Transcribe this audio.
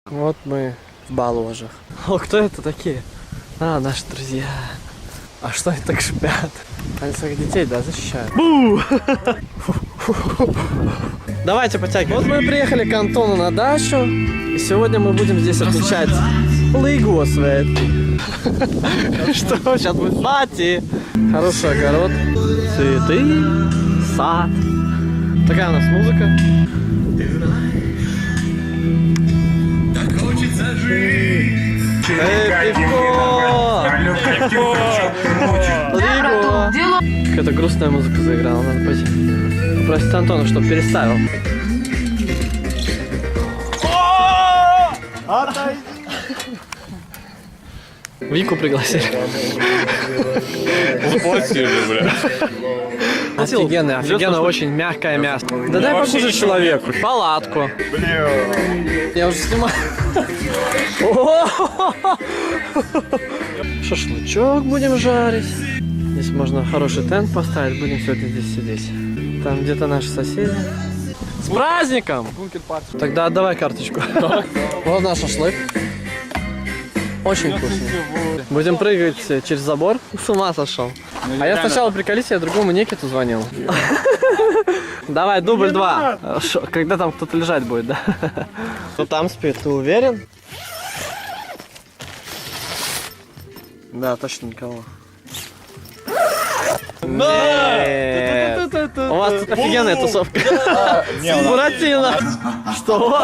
Вот мы в Балуожах. О, кто это такие? А, наши друзья. А что они так шипят? Они своих детей, да, защищают. Давайте подтягиваем. Вот мы приехали к Антону на дачу. И сегодня мы будем здесь отмечать Лыгу Светки. Что? Сейчас будет пати. Хороший огород. Цветы. Сад. Такая у нас музыка. Пивко! Какая-то грустная музыка заиграла. Надо пойти попросить Антона, чтобы переставил. Вику пригласили. Заплатили, бля. Офигенно, очень мягкое мясо. Да дай покушать человеку. Палатку. Я уже снимаю. Шашлычок будем жарить. Здесь можно хороший тент поставить. Будем сегодня здесь сидеть. Там где-то наши соседи. С праздником! Тогда отдавай карточку. Вот наш шашлык. Очень вкусно. Будем прыгать через забор. С ума сошел. А я сначала, приколись, я другому Никиту звонил. Давай, дубль 2. Когда там кто-то лежать будет, да? Кто там спит, ты уверен? Да, точно никого. Нет. У вас тут офигенная тусовка. Буратино. Что?